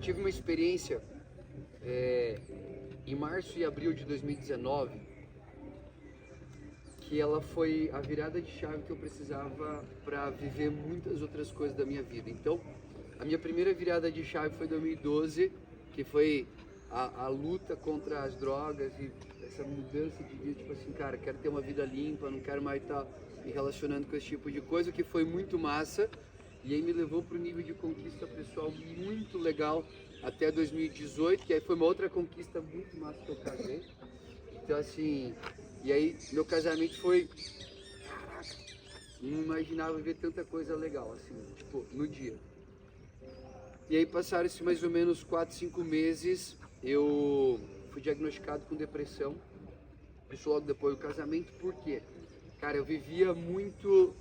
tive uma experiência em março e abril de 2019, que ela foi a virada de chave que eu precisava para viver muitas outras coisas da minha vida. Então, a minha primeira virada de chave foi em 2012, que foi a luta contra as drogas e essa mudança de vida, tipo assim, cara, quero ter uma vida limpa, não quero mais estar me relacionando com esse tipo de coisa, que foi muito massa. E aí me levou para um nível de conquista pessoal muito legal até 2018, que aí foi uma outra conquista muito massa que eu casei. Então assim, e aí meu casamento foi, caraca, não imaginava ver tanta coisa legal assim, tipo, no dia. E aí passaram-se mais ou menos 4, 5 meses, eu fui diagnosticado com depressão, isso logo depois do casamento. Por quê? Cara, eu vivia muito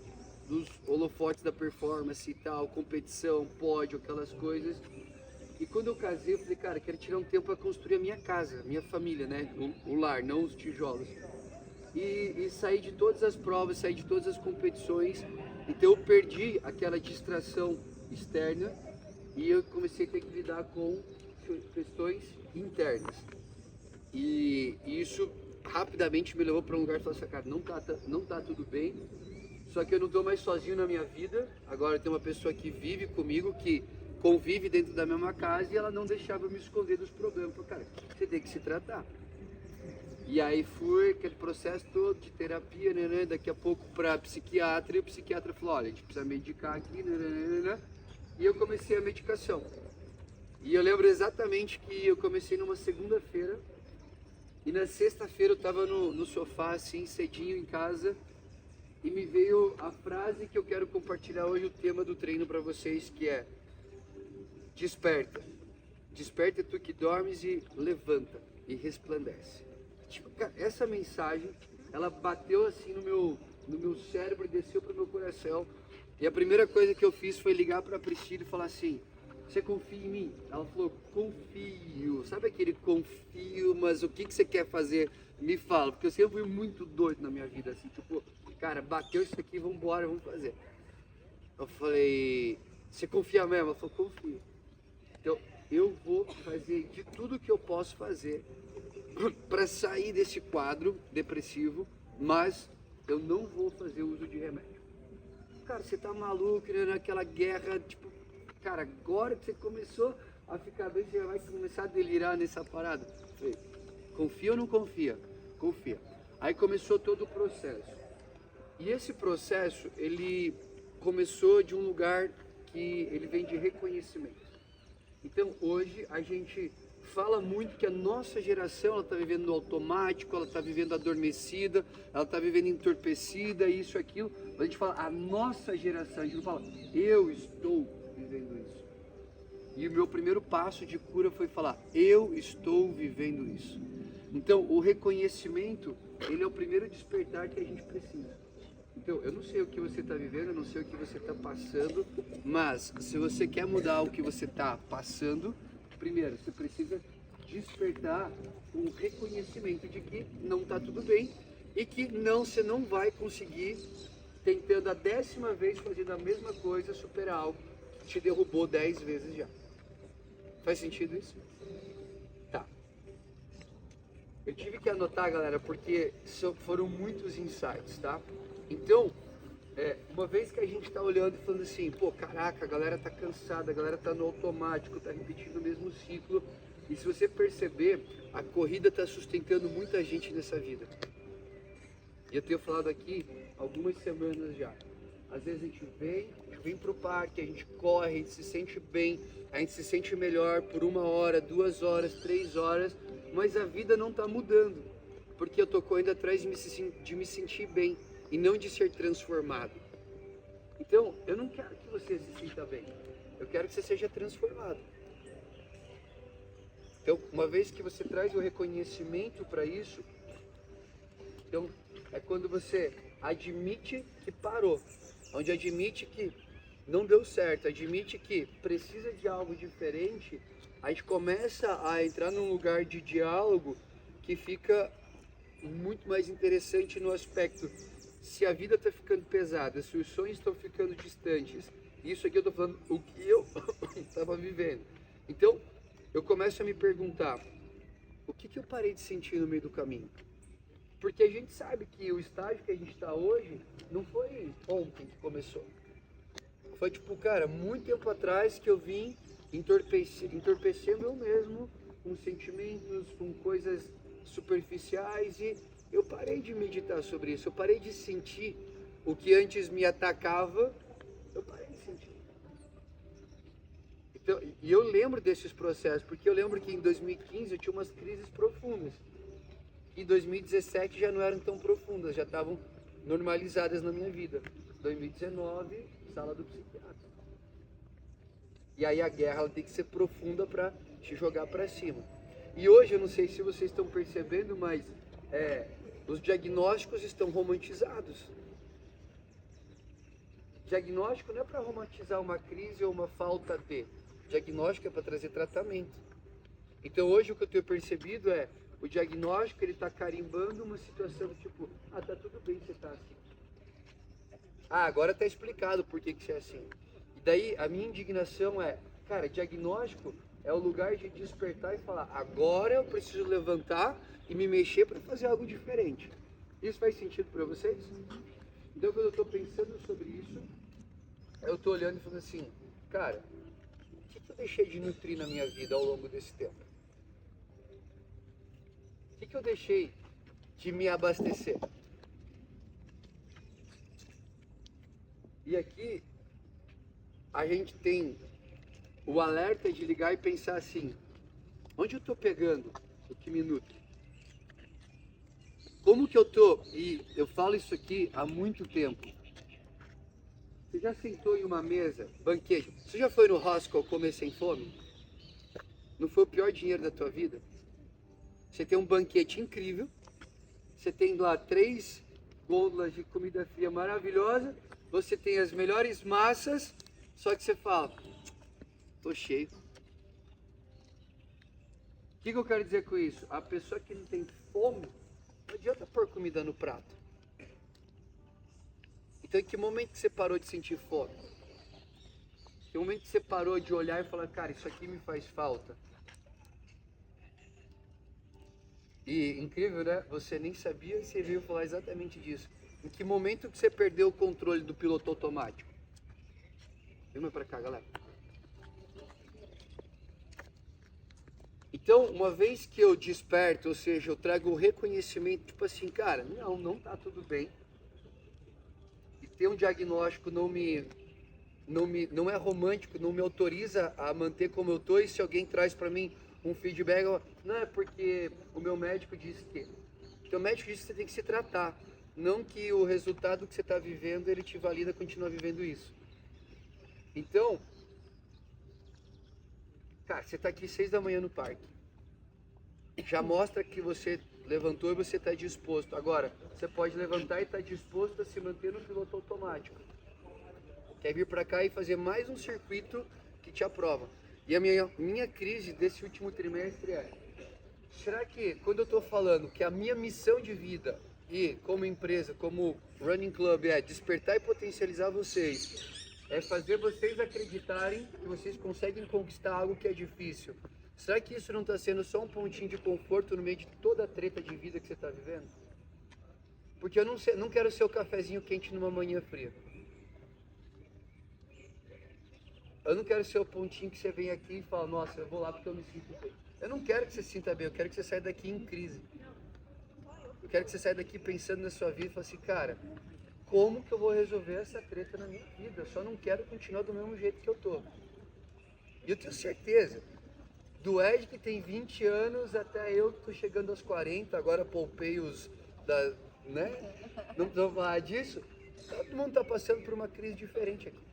dos holofotes da performance e tal, competição, pódio, aquelas coisas. E quando eu casei, eu falei, cara, quero tirar um tempo para construir a minha casa, minha família, né? O lar, não os tijolos. E saí de todas as provas, saí de todas as competições. Então eu perdi aquela distração externa e eu comecei a ter que lidar com questões internas. E isso rapidamente me levou para um lugar e falou assim, cara, não tá tudo bem. Só que eu não estou mais sozinho na minha vida. Agora tem uma pessoa que vive comigo, que convive dentro da mesma casa, e ela não deixava eu me esconder dos problemas. Eu falei, cara, você tem que se tratar. E aí foi aquele processo todo de terapia, né? Daqui a pouco para psiquiatra, e o psiquiatra falou, olha, a gente precisa medicar aqui, né? E eu comecei a medicação. E eu lembro exatamente que eu comecei numa segunda-feira, e na sexta-feira eu estava no sofá, assim, cedinho em casa, e me veio a frase que eu quero compartilhar hoje, o tema do treino para vocês, que é: desperta. Desperta tu que dormes e levanta e resplandece. Tipo, cara, essa mensagem, ela bateu assim no meu cérebro e desceu para o meu coração. E a primeira coisa que eu fiz foi ligar para a Priscila e falar assim: você confia em mim? Ela falou, confio. Sabe aquele confio, mas o que você quer fazer? Me fala, porque eu sempre fui muito doido na minha vida, assim, tipo, cara, bateu isso aqui, vamos embora, vamos fazer. Eu falei, você confia mesmo? Ela falou, confio. Então, eu vou fazer de tudo que eu posso fazer para sair desse quadro depressivo, mas eu não vou fazer uso de remédio. Cara, você tá maluco, né? Naquela guerra, tipo, cara, agora que você começou a ficar bem, você já vai começar a delirar nessa parada. Eu falei, confia ou não confia? Confia. Aí começou todo o processo. E esse processo, ele começou de um lugar que ele vem de reconhecimento. Então, hoje, a gente fala muito que a nossa geração, ela está vivendo no automático, ela está vivendo adormecida, ela está vivendo entorpecida, isso, aquilo. Mas a gente fala, a nossa geração, a gente não fala, eu estou vivendo isso. E o meu primeiro passo de cura foi falar, eu estou vivendo isso. Então, o reconhecimento, ele é o primeiro despertar que a gente precisa. Então, eu não sei o que você está vivendo, eu não sei o que você está passando, mas se você quer mudar o que você está passando, primeiro, você precisa despertar um reconhecimento de que não está tudo bem e que não, você não vai conseguir, tentando a 10ª vez, fazendo a mesma coisa, superar algo que te derrubou 10 vezes já. Faz sentido isso? Tá. Eu tive que anotar, galera, porque foram muitos insights, tá? Então, uma vez que a gente está olhando e falando assim, pô, caraca, a galera tá cansada, a galera tá no automático, tá repetindo o mesmo ciclo. E se você perceber, a corrida está sustentando muita gente nessa vida. E eu tenho falado aqui algumas semanas já. Às vezes a gente vem pro parque, a gente corre, a gente se sente bem, a gente se sente melhor por 1 hora, 2 horas, 3 horas, mas a vida não está mudando, porque eu tô correndo atrás de me sentir bem e não de ser transformado. Então, eu não quero que você se sinta bem, eu quero que você seja transformado. Então, uma vez que você traz o reconhecimento para isso, então é quando você admite que parou, onde admite que não deu certo, admite que precisa de algo diferente, a gente começa a entrar num lugar de diálogo que fica muito mais interessante no aspecto, se a vida está ficando pesada, se os sonhos estão ficando distantes, isso aqui eu estou falando o que eu estava vivendo. Então, eu começo a me perguntar, o que eu parei de sentir no meio do caminho? Porque a gente sabe que o estágio que a gente está hoje não foi ontem que começou. Foi tipo, cara, muito tempo atrás que eu vim entorpecendo eu mesmo com sentimentos, com coisas superficiais, e eu parei de meditar sobre isso, eu parei de sentir o que antes me atacava, eu parei de sentir. Então, e eu lembro desses processos, porque eu lembro que em 2015 eu tinha umas crises profundas. Em 2017 já não eram tão profundas, já estavam normalizadas na minha vida. 2019, sala do psiquiatra. E aí a guerra ela tem que ser profunda para te jogar para cima. E hoje, eu não sei se vocês estão percebendo, mas os diagnósticos estão romantizados. Diagnóstico não é para romantizar uma crise ou uma falta de. Diagnóstico é para trazer tratamento. Então hoje o que eu tenho percebido é o diagnóstico, ele está carimbando uma situação tipo, tá tudo bem você tá assim. Agora tá explicado por que você é assim. E daí a minha indignação é, cara, diagnóstico é o lugar de despertar e falar, agora eu preciso levantar e me mexer para fazer algo diferente. Isso faz sentido para vocês? Então quando eu estou pensando sobre isso, eu estou olhando e falando assim, cara, o que eu deixei de nutrir na minha vida ao longo desse tempo? O que eu deixei de me abastecer? E aqui a gente tem o alerta de ligar e pensar assim, onde eu estou pegando o que me nutre? Como que eu estou? E eu falo isso aqui há muito tempo. Você já sentou em uma mesa, banquete? Você já foi no Roscoe comer sem fome? Não foi o pior dinheiro da tua vida? Você tem um banquete incrível, você tem lá 3 gôndolas de comida fria maravilhosa, você tem as melhores massas, só que você fala, tô cheio. O que eu quero dizer com isso? A pessoa que não tem fome, não adianta pôr comida no prato. Então em que momento que você parou de sentir fome? Em que momento que você parou de olhar e falar, cara, isso aqui me faz falta? E incrível, né? Você nem sabia e você veio falar exatamente disso. Em que momento que você perdeu o controle do piloto automático? Vem mais pra cá, galera. Então, uma vez que eu desperto, ou seja, eu trago o reconhecimento, tipo assim, cara, não tá tudo bem. E ter um diagnóstico não é romântico, não me autoriza a manter como eu tô, e se alguém traz para mim um feedback, não é porque o meu médico disse que. Porque o médico disse que você tem que se tratar, não que o resultado que você está vivendo, ele te valida continuar vivendo isso. Então, cara, você está aqui 6 da manhã no parque. Já mostra que você levantou e você está disposto. Agora, você pode levantar e estar disposto a se manter no piloto automático. Quer vir para cá e fazer mais um circuito que te aprova. E a minha crise desse último trimestre é, será que quando eu estou falando que a minha missão de vida e como empresa, como Running Club é despertar e potencializar vocês, é fazer vocês acreditarem que vocês conseguem conquistar algo que é difícil. Será que isso não está sendo só um pontinho de conforto no meio de toda a treta de vida que você está vivendo? Porque eu não quero ser o cafezinho quente numa manhã fria. Eu não quero ser o pontinho que você vem aqui e fala, nossa, eu vou lá porque eu me sinto bem. Eu não quero que você se sinta bem, eu quero que você saia daqui em crise. Eu quero que você saia daqui pensando na sua vida e fale assim, cara, como que eu vou resolver essa treta na minha vida? Eu só não quero continuar do mesmo jeito que eu tô. E eu tenho certeza, do Ed que tem 20 anos até eu que tô chegando aos 40, agora poupei né? Não precisamos falar disso. Todo mundo tá passando por uma crise diferente aqui.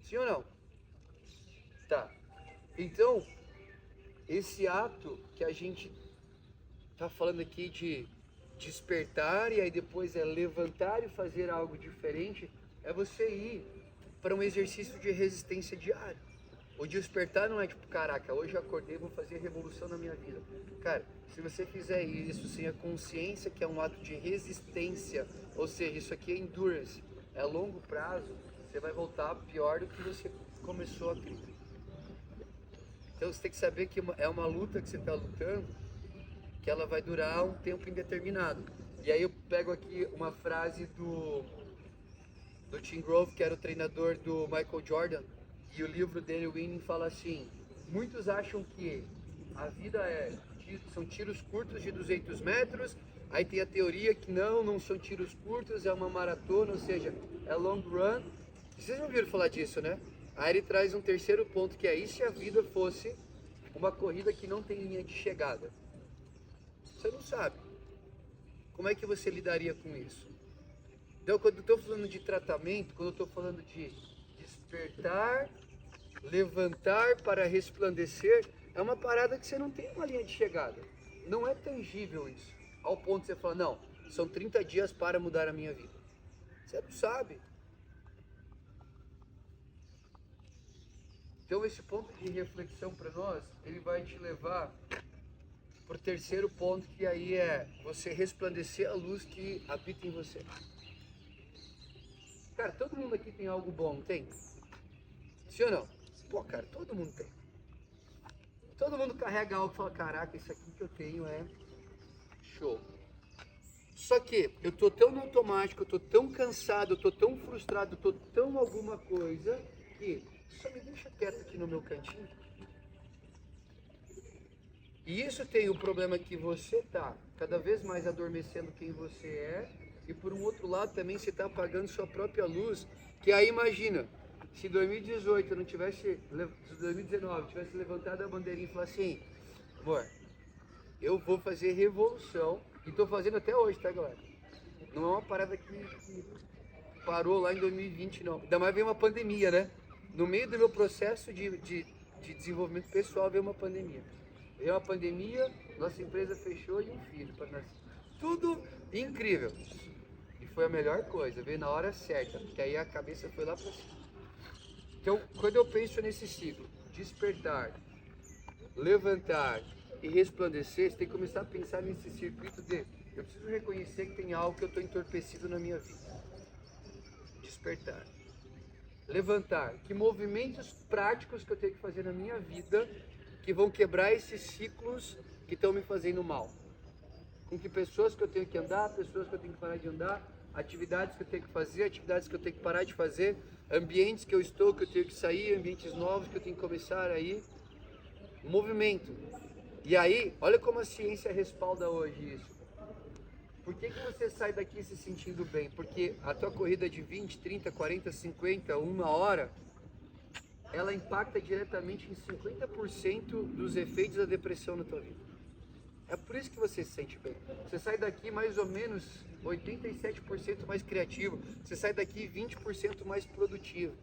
Sim ou não? Tá. Então, esse ato que a gente tá falando aqui de despertar e aí depois é levantar e fazer algo diferente, é você ir para um exercício de resistência diário. O despertar não é tipo, caraca, hoje eu acordei, vou fazer revolução na minha vida. Cara, se você fizer isso sem a consciência que é um ato de resistência, ou seja, isso aqui é endurance, é longo prazo, você vai voltar pior do que você começou a crise. Então você tem que saber que é uma luta que você está lutando, que ela vai durar um tempo indeterminado. E aí eu pego aqui uma frase do Tim Grove, que era o treinador do Michael Jordan, e o livro dele, Winning, fala assim: muitos acham que a vida são tiros curtos de 200 metros, aí tem a teoria que não são tiros curtos, é uma maratona, ou seja, é long run. Vocês já ouviram falar disso, né? Aí ele traz um terceiro ponto, que é: e se a vida fosse uma corrida que não tem linha de chegada? Você não sabe. Como é que você lidaria com isso? Então, quando eu estou falando de tratamento, quando eu estou falando de despertar, levantar para resplandecer, é uma parada que você não tem uma linha de chegada. Não é tangível isso. Ao ponto de você falar: não, são 30 dias para mudar a minha vida. Você não sabe. Então esse ponto de reflexão para nós, ele vai te levar para o terceiro ponto, que aí é você resplandecer a luz que habita em você. Cara, todo mundo aqui tem algo bom, não tem? Sim ou não? Pô, cara, todo mundo tem. Todo mundo carrega algo e fala: caraca, isso aqui que eu tenho é show. Só que eu tô tão no automático, eu tô tão cansado, eu tô tão frustrado, eu tô tão alguma coisa que só me deixa quieto aqui no meu cantinho. E isso tem o problema que você tá cada vez mais adormecendo quem você é, e por um outro lado também você tá apagando sua própria luz, que aí imagina, se 2018 eu não tivesse, 2019 tivesse levantado a bandeirinha e falar assim: amor, eu vou fazer revolução, e tô fazendo até hoje, tá, galera? Não é uma parada que parou lá em 2020, não. Ainda mais veio uma pandemia, né? No meio do meu processo de desenvolvimento pessoal veio uma pandemia. Veio uma pandemia, nossa empresa fechou e um filho para nascer. Tudo incrível. E foi a melhor coisa, veio na hora certa, porque aí a cabeça foi lá para cima. Então, quando eu penso nesse ciclo, despertar, levantar e resplandecer, você tem que começar a pensar nesse circuito de: eu preciso reconhecer que tem algo que eu estou entorpecido na minha vida. Despertar. Levantar. Que movimentos práticos que eu tenho que fazer na minha vida que vão quebrar esses ciclos que estão me fazendo mal? Com que pessoas que eu tenho que andar, pessoas que eu tenho que parar de andar, atividades que eu tenho que fazer, atividades que eu tenho que parar de fazer, ambientes que eu estou, que eu tenho que sair, ambientes novos que eu tenho que começar a ir. Movimento. E aí, olha como a ciência respalda hoje isso. Por que você sai daqui se sentindo bem? Porque a tua corrida de 20, 30, 40, 50, uma hora, ela impacta diretamente em 50% dos efeitos da depressão na tua vida. É por isso que você se sente bem. Você sai daqui mais ou menos 87% mais criativo. Você sai daqui 20% mais produtivo.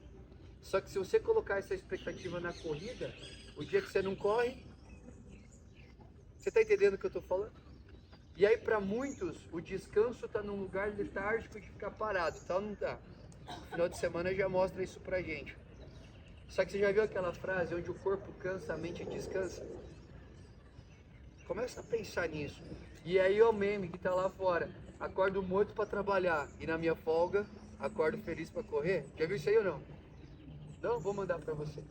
Só que se você colocar essa expectativa na corrida, o dia que você não corre, você está entendendo o que eu estou falando? E aí, para muitos, o descanso está num lugar letárgico de ficar parado, tal, não tá. O final de semana já mostra isso pra gente. Só que você já viu aquela frase onde o corpo cansa, a mente descansa? Começa a pensar nisso. E aí o meme que tá lá fora: acordo morto para trabalhar e na minha folga acordo feliz para correr. Já viu isso aí ou não? Não, vou mandar para você.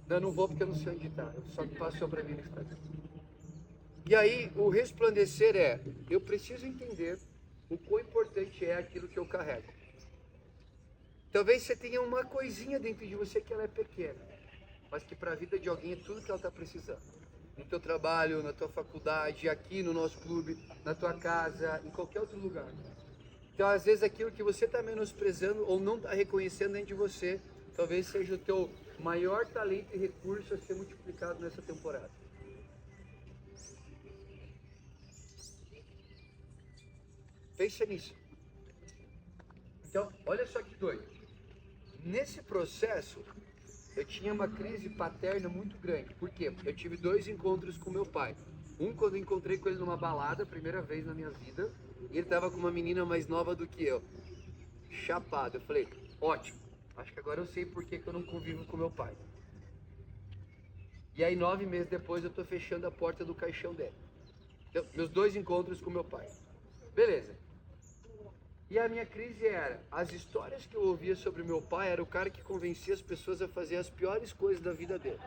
Não vou porque eu não sei onde tá. Só que passou para mim no Instagram. E aí, o resplandecer é: eu preciso entender o quão importante é aquilo que eu carrego. Talvez você tenha uma coisinha dentro de você que ela é pequena, mas que para a vida de alguém é tudo que ela está precisando. No teu trabalho, na tua faculdade, aqui no nosso clube, na tua casa, em qualquer outro lugar. Então, às vezes, aquilo que você está menosprezando ou não está reconhecendo dentro de você, talvez seja o teu maior talento e recurso a ser multiplicado nessa temporada. Pensa nisso. Então, olha só que doido. Nesse processo, eu tinha uma crise paterna muito grande. Por quê? Eu tive 2 encontros com meu pai. Um, quando eu encontrei com ele numa balada, primeira vez na minha vida, e ele estava com uma menina mais nova do que eu. Chapado. Eu falei: ótimo, acho que agora eu sei por que eu não convivo com meu pai. E aí, 9 meses depois, eu tô fechando a porta do caixão dele. Então, meus 2 encontros com meu pai. Beleza. E a minha crise era: as histórias que eu ouvia sobre meu pai, era o cara que convencia as pessoas a fazer as piores coisas da vida dele.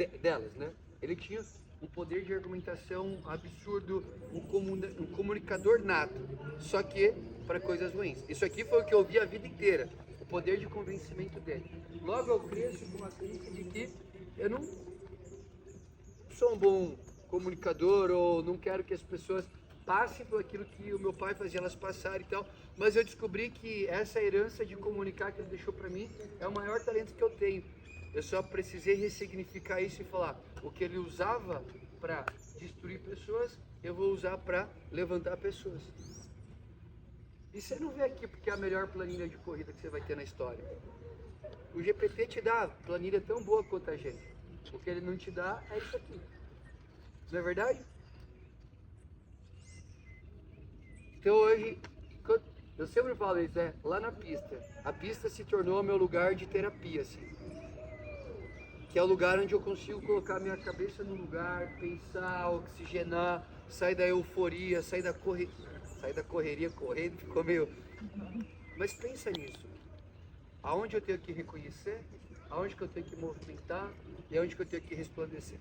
delas, né? Ele tinha um poder de argumentação absurdo, um comunicador nato, só que para coisas ruins. Isso aqui foi o que eu vi a vida inteira, o poder de convencimento dele. Logo eu cresço com a crença de que eu não sou um bom comunicador ou não quero que as pessoas passem por aquilo que o meu pai fazia elas passarem e tal, mas eu descobri que essa herança de comunicar que ele deixou para mim é o maior talento que eu tenho. Eu só precisei ressignificar isso e falar, o que ele usava para destruir pessoas, eu vou usar para levantar pessoas. E você não vê aqui porque é a melhor planilha de corrida que você vai ter na história. O GPT te dá planilha tão boa quanto a gente. O que ele não te dá é isso aqui. Não é verdade? Então hoje, eu sempre falo isso, lá na pista. A pista se tornou meu lugar de terapia, assim. Que é o lugar onde eu consigo colocar minha cabeça no lugar, pensar, oxigenar, sair da euforia, sair da correria, correndo, ficou meio... Mas pensa nisso. Aonde eu tenho que reconhecer, aonde que eu tenho que movimentar e aonde que eu tenho que resplandecer.